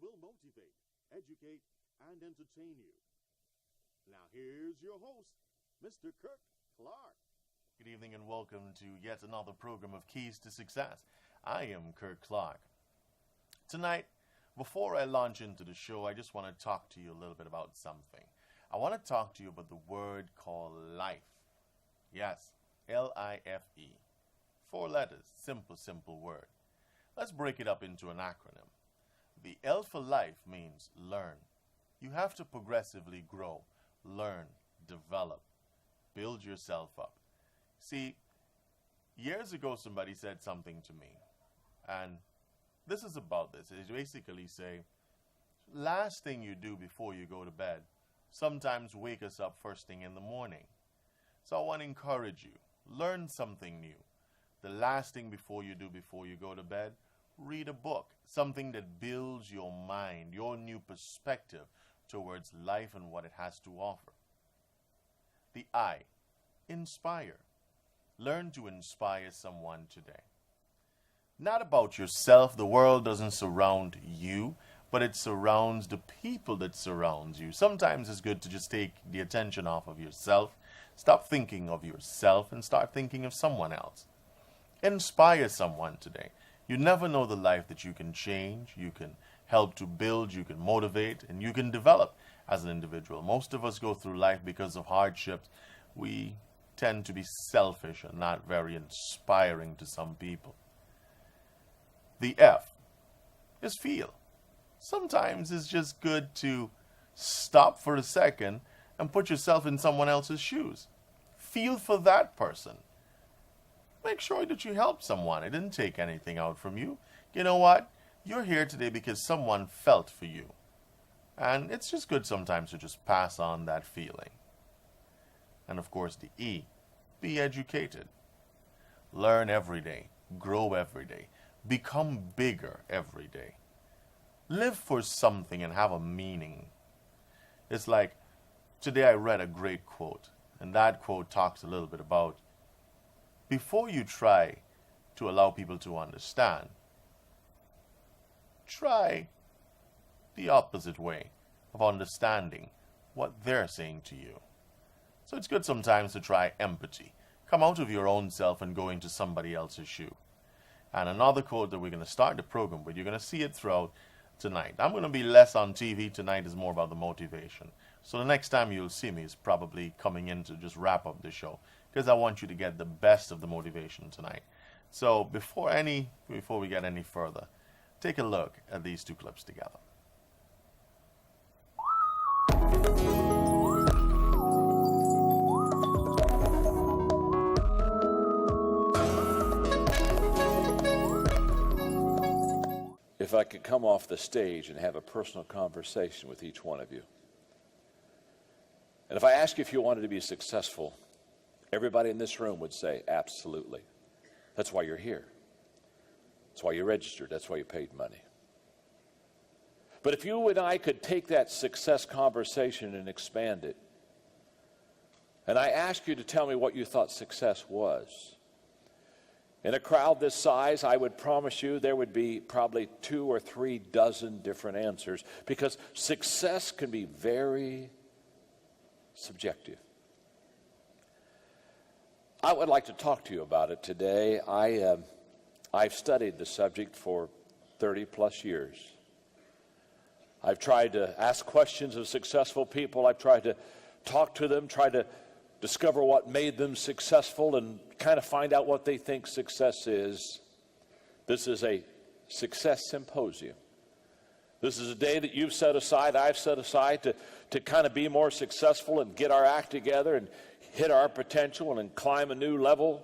will motivate, educate, and entertain you. Now here's your host, Mr. Kirk Clarke. Good evening and welcome to yet another program of Keys to Success. I am Kirk Clarke. Tonight, before I launch into the show, I just want to talk to you a little bit about something. I want to talk to you about the word called life. Yes, L-I-F-E. 4 letters, simple word. Let's break it up into an acronym. The L for life means learn. You have to progressively grow, learn, develop, build yourself up. See, years ago somebody said something to me, and this is about this. It basically say, last thing you do before you go to bed, sometimes wake us up first thing in the morning. So I want to encourage you, learn something new. The last thing before you go to bed, read a book, something that builds your mind, your new perspective towards life and what it has to offer. The I, inspire. Learn to inspire someone today. Not about yourself. The world doesn't surround you, but it surrounds the people that surround you. Sometimes it's good to just take the attention off of yourself, stop thinking of yourself, and start thinking of someone else. Inspire someone today. You never know the life that you can change, you can help to build, you can motivate, and you can develop as an individual. Most of us go through life because of hardships. We tend to be selfish and not very inspiring to some people. The F is feel. Sometimes it's just good to stop for a second and put yourself in someone else's shoes. Feel for that person. Make sure that you help someone. It didn't take anything out from you. You know what? You're here today because someone felt for you. And it's just good sometimes to just pass on that feeling. And of course the E, be educated. Learn every day. Grow every day. Become bigger every day. Live for something and have a meaning. It's like, today I read a great quote, and that quote talks a little bit about, before you try to allow people to understand, try the opposite way of understanding what they're saying to you. So it's good sometimes to try empathy. Come out of your own self and go into somebody else's shoe. And another quote that we're going to start the program with, you're going to see it throughout tonight. I'm going to be less on TV. Tonight is more about the motivation. So the next time you'll see me is probably coming in to just wrap up the show, because I want you to get the best of the motivation tonight. So before we get any further, take a look at these 2 clips together. If I could come off the stage and have a personal conversation with each one of you. And if I ask you if you wanted to be successful, everybody in this room would say, absolutely. That's why you're here. That's why you registered. That's why you paid money. But if you and I could take that success conversation and expand it, and I ask you to tell me what you thought success was, in a crowd this size, I would promise you there would be probably 2 or 3 dozen different answers, because success can be very subjective. I would like to talk to you about it today. I've studied the subject for 30 plus years. I've tried to ask questions of successful people. I've tried to talk to them, try to discover what made them successful, and kind of find out what they think success is. This is a success symposium. This is a day that you've set aside, I've set aside to kind of be more successful and get our act together and hit our potential and climb a new level.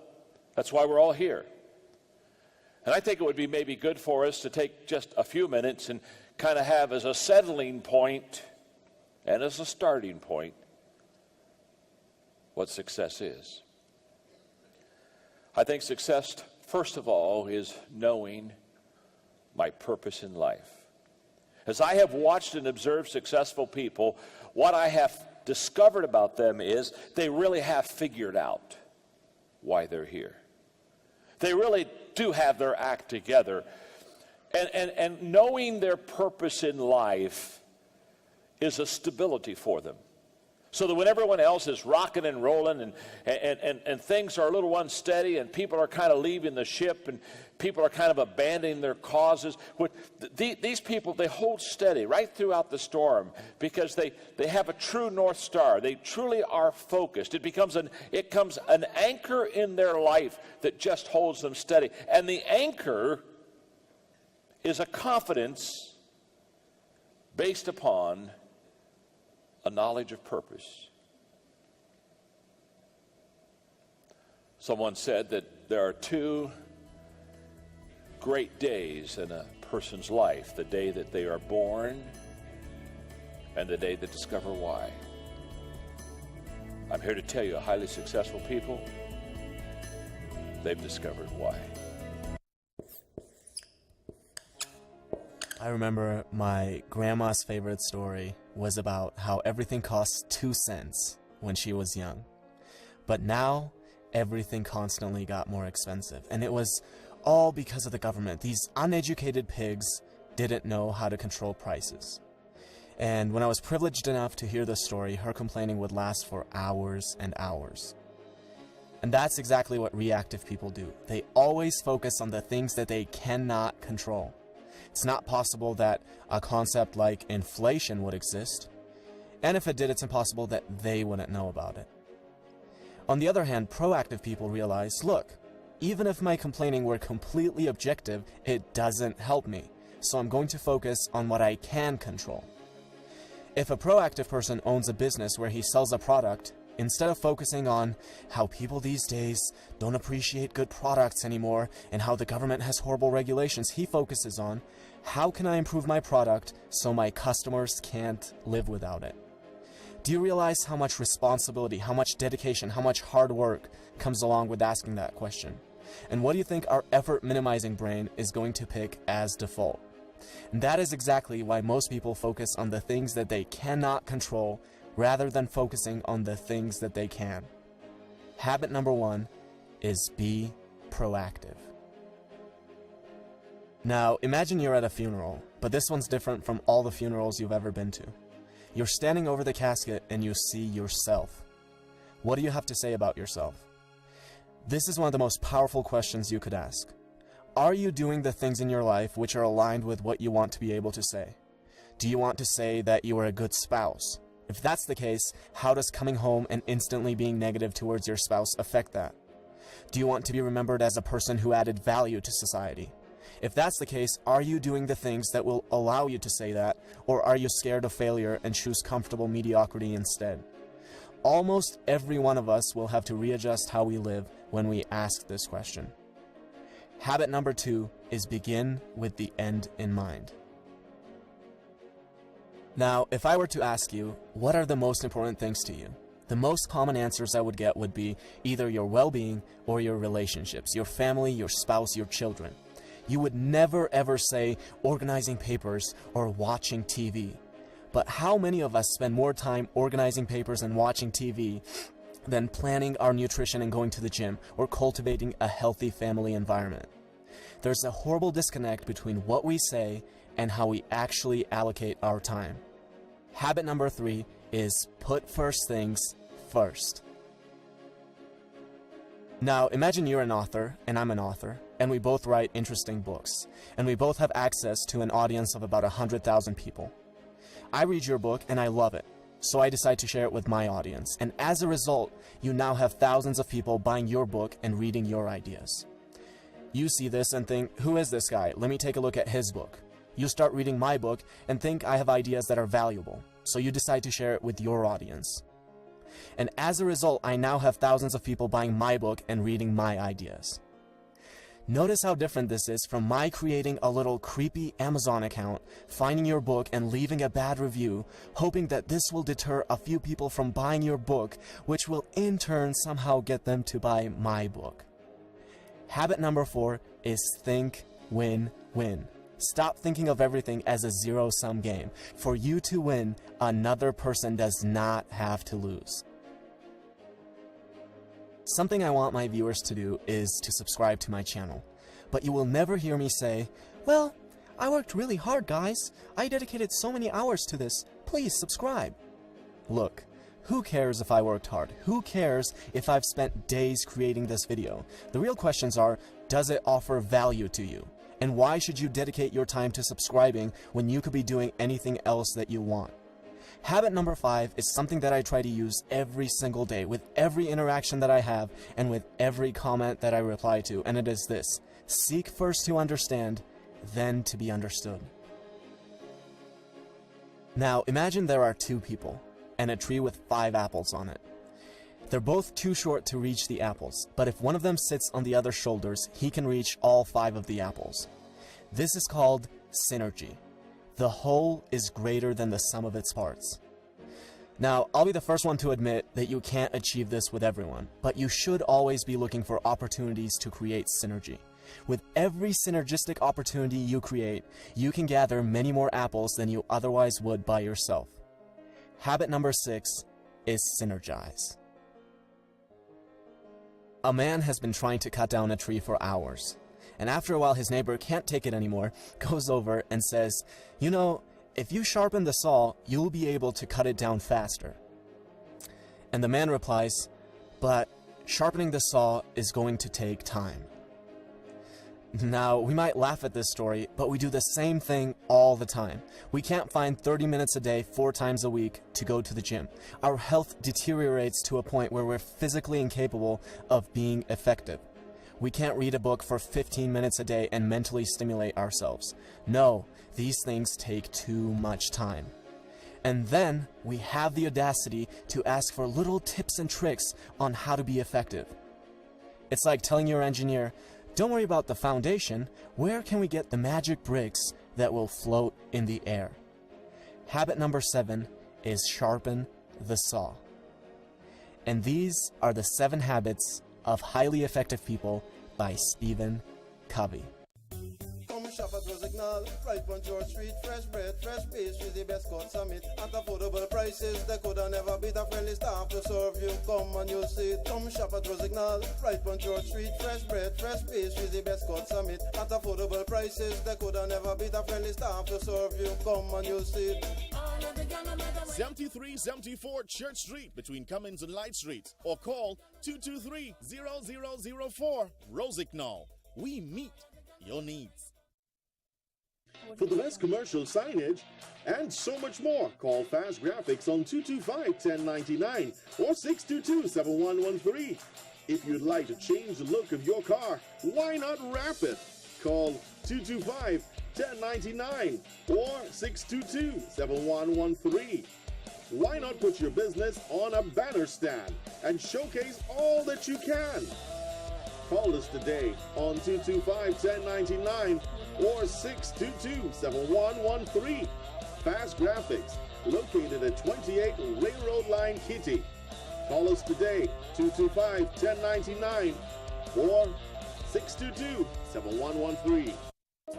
That's why we're all here. And I think it would be maybe good for us to take just a few minutes and kind of have as a settling point and as a starting point what success is. I think success, first of all, is knowing my purpose in life. As I have watched and observed successful people, what I have discovered about them is they really have figured out why they're here. They really do have their act together. And knowing their purpose in life is a stability for them. So that when everyone else is rocking and rolling and things are a little unsteady and people are kind of leaving the ship and people are kind of abandoning their causes, these people, they hold steady right throughout the storm because they have a true North Star. They truly are focused. It becomes an anchor in their life that just holds them steady. And the anchor is a confidence based upon a knowledge of purpose. Someone said that there are two great days in a person's life: the day that they are born and the day they discover why. I'm here to tell you, highly successful people, they've discovered why. I remember my grandma's favorite story was about how everything cost 2 cents when she was young. But now, everything constantly got more expensive. And it was all because of the government. These uneducated pigs didn't know how to control prices. And when I was privileged enough to hear this story, her complaining would last for hours and hours. And that's exactly what reactive people do. They always focus on the things that they cannot control. It's not possible that a concept like inflation would exist, and if it did, it's impossible that they wouldn't know about it. On the other hand, proactive people realize, look, even if my complaining were completely objective, it doesn't help me, so I'm going to focus on what I can control. If a proactive person owns a business where he sells a product, instead of focusing on how people these days don't appreciate good products anymore and how the government has horrible regulations, he focuses on how can I improve my product so my customers can't live without it. Do you realize how much responsibility, how much dedication, how much hard work comes along with asking that question? And what do you think our effort minimizing brain is going to pick as default? And that is exactly why most people focus on the things that they cannot control rather than focusing on the things that they can. Habit number 1 is be proactive. Now, imagine you're at a funeral, but this one's different from all the funerals you've ever been to. You're standing over the casket and you see yourself. What do you have to say about yourself? This is one of the most powerful questions you could ask. Are you doing the things in your life which are aligned with what you want to be able to say? Do you want to say that you are a good spouse? If that's the case, how does coming home and instantly being negative towards your spouse affect that? Do you want to be remembered as a person who added value to society? If that's the case, are you doing the things that will allow you to say that, or are you scared of failure and choose comfortable mediocrity instead? Almost every one of us will have to readjust how we live when we ask this question. Habit number 2 is begin with the end in mind. Now, if I were to ask you, what are the most important things to you? The most common answers I would get would be either your well-being or your relationships, your family, your spouse, your children. You would never ever say organizing papers or watching TV. But how many of us spend more time organizing papers and watching TV than planning our nutrition and going to the gym or cultivating a healthy family environment? There's a horrible disconnect between what we say and how we actually allocate our time. Habit number 3 is put first things first. Now, imagine you're an author and I'm an author, and we both write interesting books, and we both have access to an audience of about 100,000 people. I read your book and I love it, so I decide to share it with my audience, and as a result, you now have thousands of people buying your book and reading your ideas. You see this and think, who is this guy? Let me take a look at his book. You start reading my book and think I have ideas that are valuable, so you decide to share it with your audience. And as a result, I now have thousands of people buying my book and reading my ideas. Notice how different this is from my creating a little creepy Amazon account, finding your book and leaving a bad review, hoping that this will deter a few people from buying your book, which will in turn somehow get them to buy my book. Habit number 4 is think win-win. Stop thinking of everything as a zero-sum game. For you to win, another person does not have to lose. Something I want my viewers to do is to subscribe to my channel. But you will never hear me say, well, I worked really hard, guys. I dedicated so many hours to this. Please subscribe. Look, who cares if I worked hard? Who cares if I've spent days creating this video? The real questions are, does it offer value to you? And why should you dedicate your time to subscribing when you could be doing anything else that you want? Habit number 5 is something that I try to use every single day with every interaction that I have and with every comment that I reply to, and it is this: seek first to understand, then to be understood. Now, imagine there are 2 people and a tree with 5 apples on it. They're both too short to reach the apples, but if one of them sits on the other's shoulders, he can reach all 5 of the apples. This is called synergy. The whole is greater than the sum of its parts. Now, I'll be the first one to admit that you can't achieve this with everyone, but you should always be looking for opportunities to create synergy. With every synergistic opportunity you create, you can gather many more apples than you otherwise would by yourself. Habit number 6 is synergize. A man has been trying to cut down a tree for hours, and after a while his neighbor can't take it anymore, goes over and says, "You know, if you sharpen the saw, you'll be able to cut it down faster." And the man replies, "But sharpening the saw is going to take time." Now, we might laugh at this story, but we do the same thing all the time. We can't find 30 minutes a day, 4 times a week, to go to the gym. Our health deteriorates to a point where we're physically incapable of being effective. We can't read a book for 15 minutes a day and mentally stimulate ourselves. No, these things take too much time. And then we have the audacity to ask for little tips and tricks on how to be effective. It's like telling your engineer, "Don't worry about the foundation. Where can we get the magic bricks that will float in the air?" Habit number 7 is sharpen the saw. And these are the 7 habits of highly effective people by Stephen Covey. Come shop at Rosignol, right on George Street. Fresh bread, fresh pastry, the best cuts of meat. At affordable prices, they could have never beat a friendly staff to serve you. Come and you'll see it. Come shop at Rosignol, right on George Street. Fresh bread, fresh pastry, the best cuts of meat. At affordable prices, they could have never beat a friendly staff to serve you. Come and you'll see it. 7374 Church Street between Cummins and Light Streets, or call 223-0004 Rosignol. We meet your needs. For the best commercial signage and so much more, call Fast Graphics on 225-1099 or 622-7113. If you'd like to change the look of your car, why not wrap it? Call 225-1099 or 622-7113. Why not put your business on a banner stand and showcase all that you can? Call us today on 225-1099 or 622-7113. Fast Graphics, located at 28 Railroad Line, Kitty. Call us today, 225-1099 or 622-7113.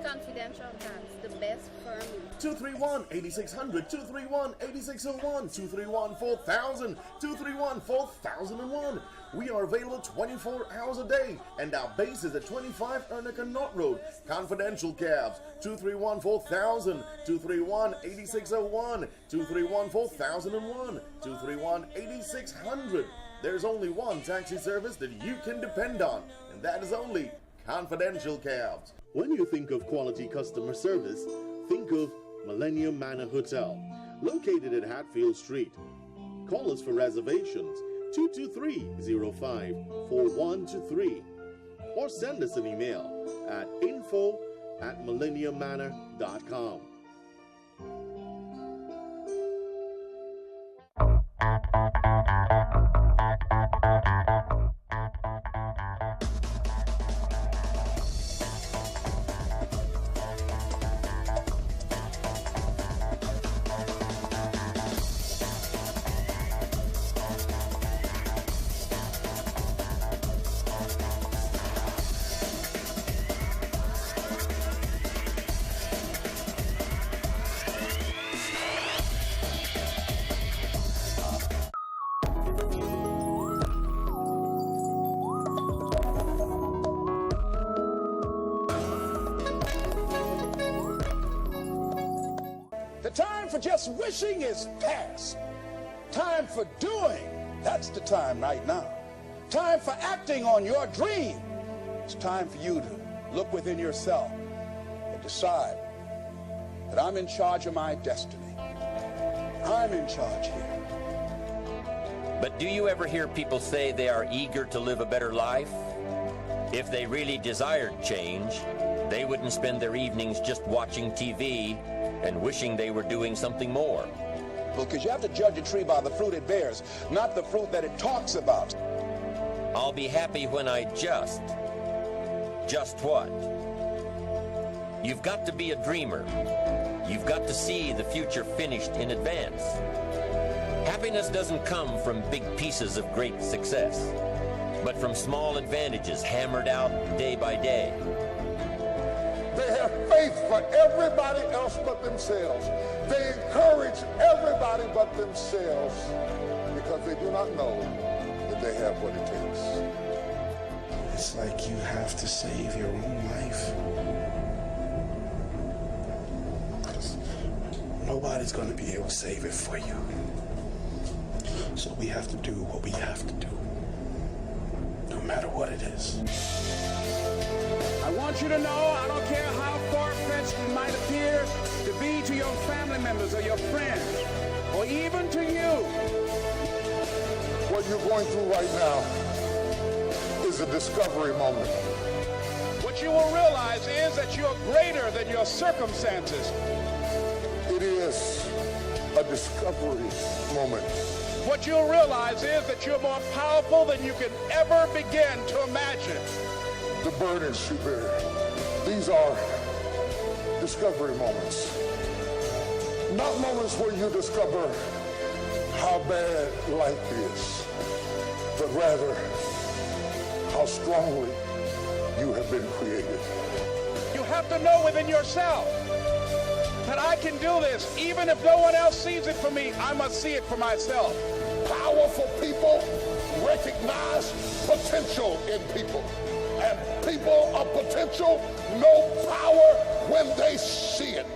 Confidential Tax, the best firm. 231-8600, 231-8601, 231-4000, 231-4001. We are available 24 hours a day, and our base is at 25 Ernica Knott Road. Confidential cabs, 231-4000, 231-8601, 231-4001, 231-8600. There's only one taxi service that you can depend on, and that is only Confidential Cabs. When you think of quality customer service, think of Millennium Manor Hotel, located at Hatfield Street. Call us for reservations, 223-05-4123, or send us an email at info@millenniummanor.com. The time for just wishing is past. Time for doing, that's the time right now. Time for acting on your dream. It's time for you to look within yourself and decide that I'm in charge of my destiny. I'm in charge here. But do you ever hear people say they are eager to live a better life? If they really desired change, they wouldn't spend their evenings just watching TV and wishing they were doing something more. Well, because you have to judge a tree by the fruit it bears, not the fruit that it talks about. I'll be happy when I just what? You've got to be a dreamer. You've got to see the future finished in advance. Happiness doesn't come from big pieces of great success, but from small advantages hammered out day by day. They have faith for everybody else but themselves. They encourage everybody but themselves because they do not know that they have what it takes. It's like you have to save your own life. Because nobody's going to be able to save it for you. So we have to do what we have to do, no matter what it is. I want you to know, I don't care how far-fetched it might appear to be to your family members or your friends, or even to you. What you're going through right now is a discovery moment. What you will realize is that you're greater than your circumstances. It is a discovery moment. What you'll realize is that you're more powerful than you can ever begin to imagine. The burdens you bear, these are discovery moments. Not moments where you discover how bad life is, but rather how strongly you have been created. You have to know within yourself that I can do this. Even if no one else sees it for me, I must see it for myself. Powerful people recognize potential in people. And people of potential know power when they see it.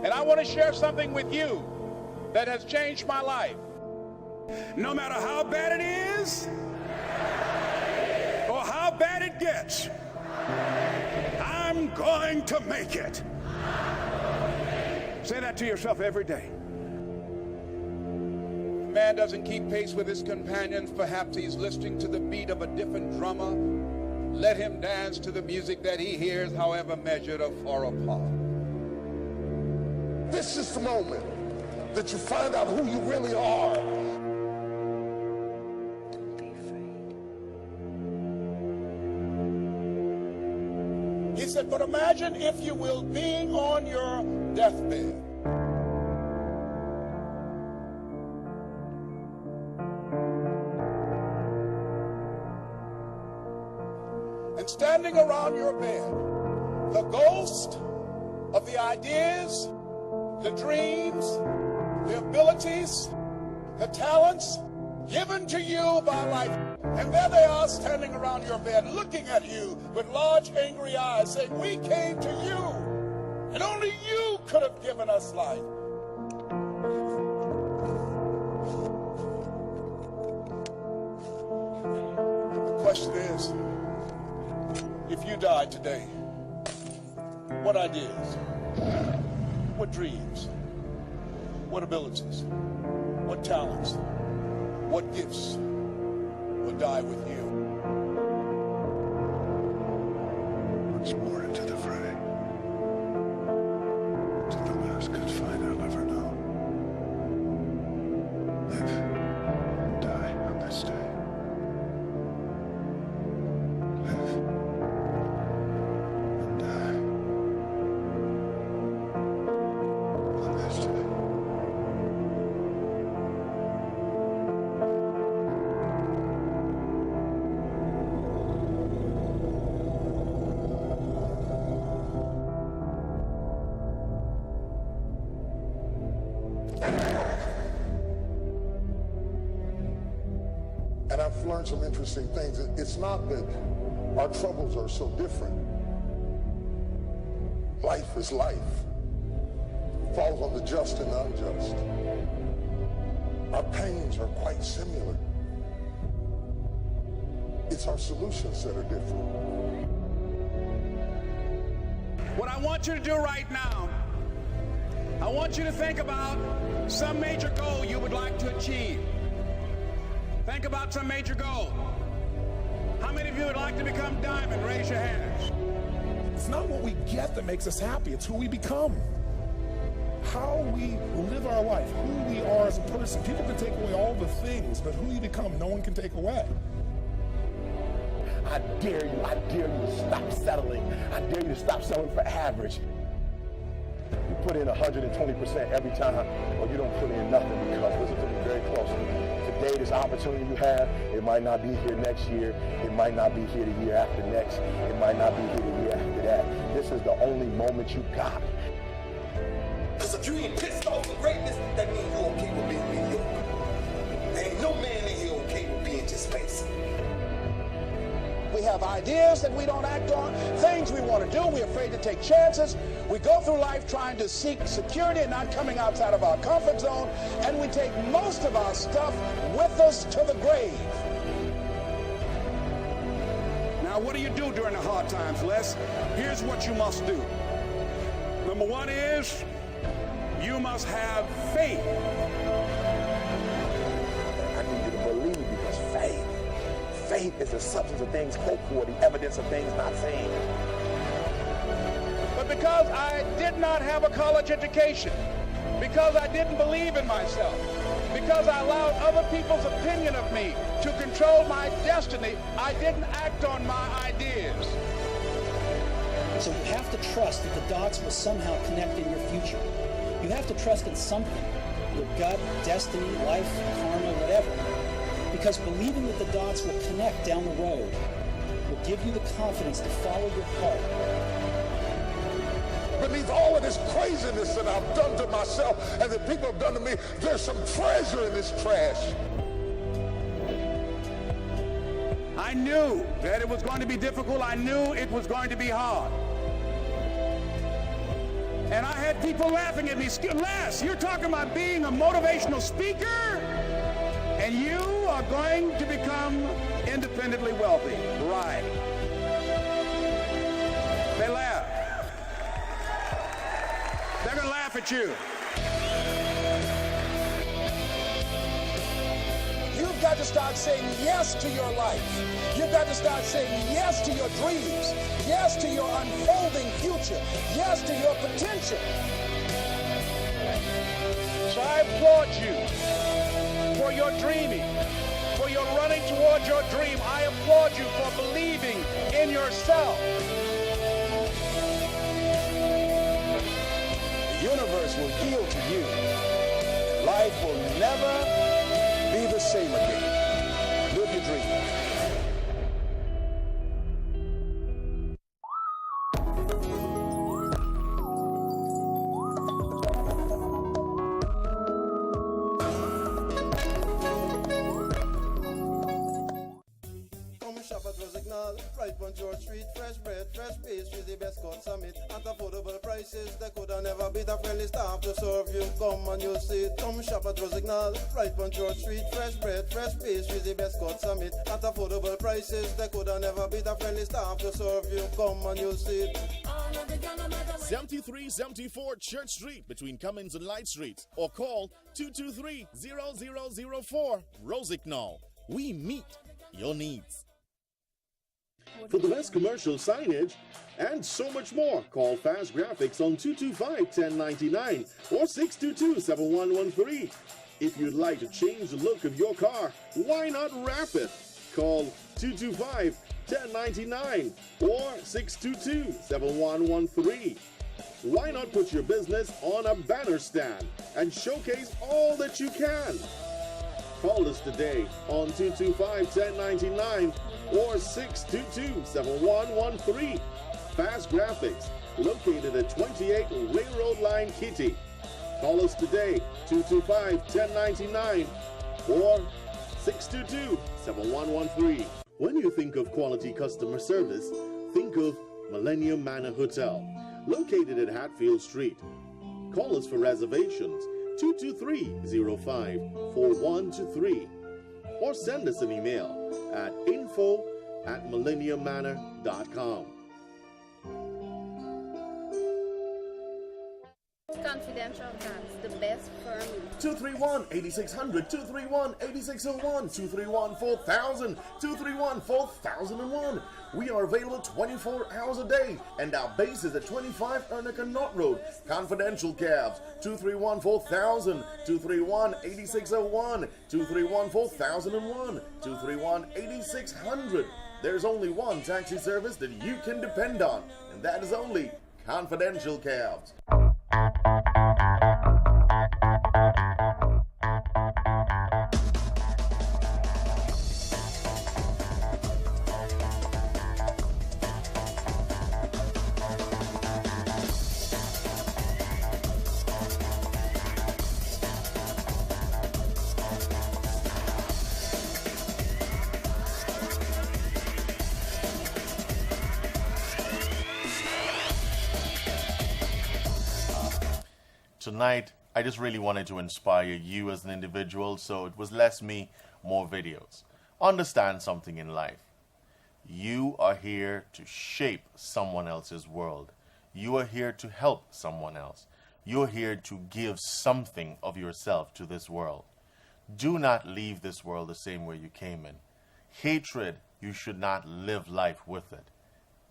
And I want to share something with you that has changed my life. No matter how bad it is or how bad it gets, I'm going to make it. Say that to yourself every day. If a man doesn't keep pace with his companions, perhaps he's listening to the beat of a different drummer. Let him dance to the music that he hears, however measured or far apart. This is the moment that you find out who you really are. He said, but imagine, if you will, being on your deathbed. And standing around your bed, the ghost of the ideas, the dreams, the abilities, the talents given to you by life. And there they are standing around your bed looking at you with large angry eyes saying, we came to you and only you could have given us life. The question is, if you died today, what ideas, what dreams, what abilities, what talents, what gifts will die with you? Once more into the fray, to the last good fight I'll ever know. Live and die on this day. Live and die on this day. I've learned some interesting things. It's not that our troubles are so different. Life is life. It falls on the just and the unjust. Our pains are quite similar. It's our solutions that are different. What I want you to do right now, I want you to think about some major goal you would like to achieve. Think about some major goal. How many of you would like to become diamond? Raise your hands. It's not what we get that makes us happy, it's who we become. How we live our life, who we are as a person. People can take away all the things, but who you become, no one can take away. I dare you to stop settling. I dare you to stop settling for average. You put in 120% every time, or you don't put in nothing, because, listen to me very closely, today, this opportunity you have, it might not be here next year, it might not be here the year after next, it might not be here the year after that. This is the only moment you got. Because if you ain't pissed off for greatness, that means you're okay with being mediocre. There ain't no man in here okay with being just basic. We have ideas that we don't act on, things we want to do, we're afraid to take chances. We go through life trying to seek security and not coming outside of our comfort zone, and we take most of our stuff with us to the grave. Now, what do you do during the hard times, Les? Here's what you must do. Number one is, you must have faith. I need you to believe, because faith is the substance of things hoped for, the evidence of things not seen. But because I did not have a college education, because I didn't believe in myself, because I allowed other people's opinion of me to control my destiny, I didn't act on my ideas. So you have to trust that the dots will somehow connect in your future. You have to trust in something, your gut, destiny, life, karma, whatever. Because believing that the dots will connect down the road will give you the confidence to follow your heart. Beneath all of this craziness that I've done to myself and that people have done to me, there's some treasure in this trash. I knew that it was going to be difficult. I knew it was going to be hard. And I had people laughing at me. Les, you're talking about being a motivational speaker? And you are going to become independently wealthy. Right. They laugh. They're going to laugh at you. You've got to start saying yes to your life. You've got to start saying yes to your dreams. Yes to your unfolding future. Yes to your potential. So I applaud you for your dreaming, for your running toward your dream. I applaud you for believing in yourself. The universe will yield to you. Life will never be the same again. Live your dream. Right on George Street, fresh bread, fresh pastry, the best cut summit at affordable prices. They could have never beat a friendly staff to serve you. Come and you'll see it. Come shop at Rosignol. Right on George Street, fresh bread, fresh pastry, the best cut summit at affordable prices. They could have never beat a friendly staff to serve you. Come and you'll see it. 7374 Church Street between Cummins and Light Streets, or call 223-0004. Rosignol. We meet your needs. For the best commercial signage and so much more, call Fast Graphics on 225-1099 or 622-7113. If you'd like to change the look of your car, why not wrap it? Call 225-1099 or 622-7113. Why not put your business on a banner stand and showcase all that you can? Call us today on 225-1099 or 622-7113. Fast Graphics, located at 28 Railroad Line, Kitty. Call us today, 225-1099 or 622-7113. When you think of quality customer service, think of Millennium Manor Hotel, located at Hatfield Street. Call us for reservations 223-05-4123 or send us an email at info@millenniummanor.com. Confidential Cats, the best firm. 231-8600, 231-8601, 231-4000, 231-4001. We are available 24 hours a day, and our base is at 25 Ernica Knott Road. Confidential cabs, 231-4000, 231-8601, 231-4001, 231-8600. There's only one taxi service that you can depend on, and that is only Confidential Cabs. Tonight, I just really wanted to inspire you as an individual, so it was less me, more videos. Understand something in life. You are here to shape someone else's world. You are here to help someone else. You're here to give something of yourself to this world. Do not leave this world the same way you came in. Hatred, you should not live life with it.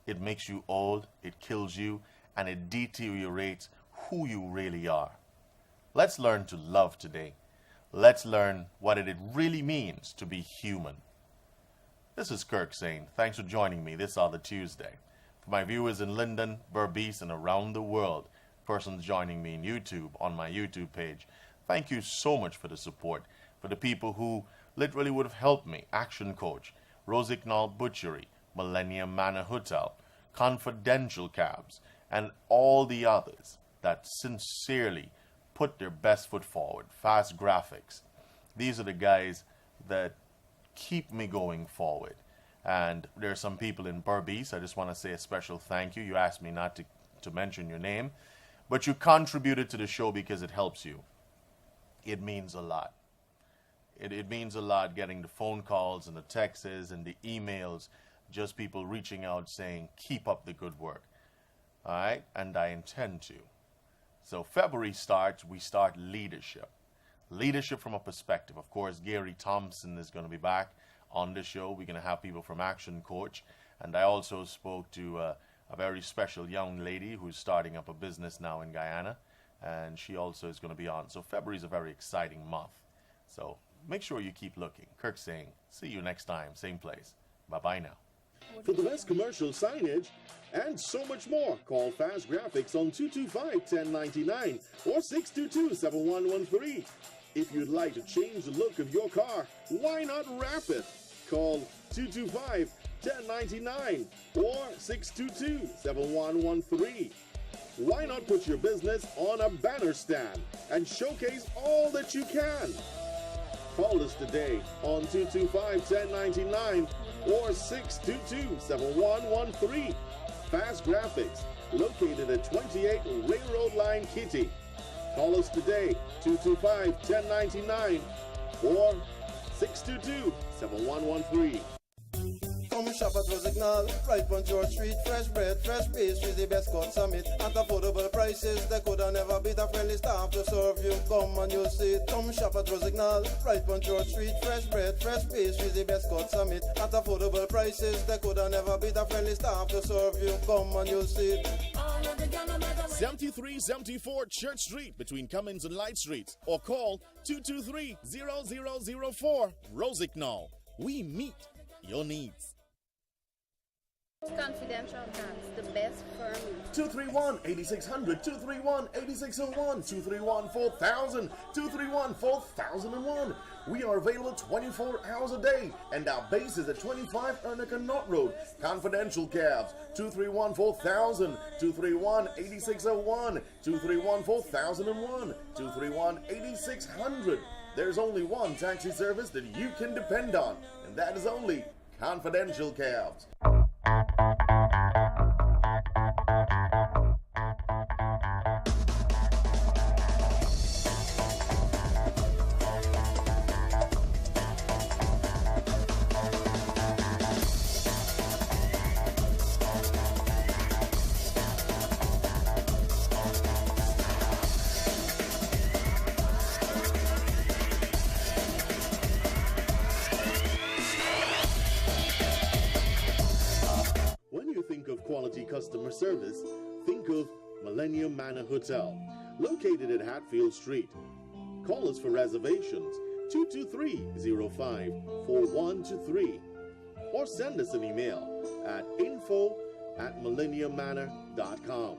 It makes you old, it kills you, and it deteriorates who you really are. Let's learn to love today. Let's learn what it really means to be human. This is Kirk saying, thanks for joining me this other Tuesday. For my viewers in Linden, Berbice, and around the world, persons joining me in YouTube, on my YouTube page, thank you so much for the support. For the people who literally would have helped me, Action Coach, Rosignol Butchery, Millennium Manor Hotel, Confidential Cabs, and all the others that sincerely put their best foot forward. Fast Graphics. These are the guys that keep me going forward. And there are some people in Berbice. I just want to say a special thank you. You asked me not to mention your name, but you contributed to the show because it helps you. It means a lot. It means a lot getting the phone calls and the texts and the emails, just people reaching out saying, keep up the good work. All right? And I intend to. So February starts, we start leadership. Leadership from a perspective. Of course, Gary Thompson is going to be back on the show. We're going to have people from Action Coach. And I also spoke to a very special young lady who's starting up a business now in Guyana. And she also is going to be on. So February is a very exciting month. So make sure you keep looking. Kirk saying, see you next time, same place. Bye-bye now. For the best commercial signage and so much more, call Fast Graphics on 225-1099 or 622-7113. If you'd like to change the look of your car, why not wrap it? Call 225-1099 or 622-7113. Why not put your business on a banner stand and showcase all that you can? Call us today on 225-1099 or 622-7113. Fast Graphics, located at 28 Railroad Line, Kitty. Call us today, 225-1099 or 622-7113. Come shop at Rosignol, right on George Street. Fresh bread, fresh pastries, the best cut summit. At affordable prices, they could have never beat. A friendly staff to serve you. Come and you'll see it. Come shop at Rosignol, right on George Street. Fresh bread, fresh pastries, the best cut summit. At affordable prices, they could have never beat. A friendly staff to serve you. Come and you'll see it. 7374 Church Street between Cummins and Light Streets, or call 223-0004 Rosignol. We meet your needs. Confidential Cats, the best firm. 231-8600, 231-8601, 231-4000, 231-4001. We are available 24 hours a day, and our base is at 25 Ernica Knott Road. Confidential cabs, 231-4000, 231-8601, 231-4001, 231-8600. there's only one taxi service that you can depend on, and that is only Confidential Cabs. Quality customer service, think of Millennium Manor Hotel, located at Hatfield Street. Call us for reservations, 223-05-4123, or send us an email at info@millenniummanor.com.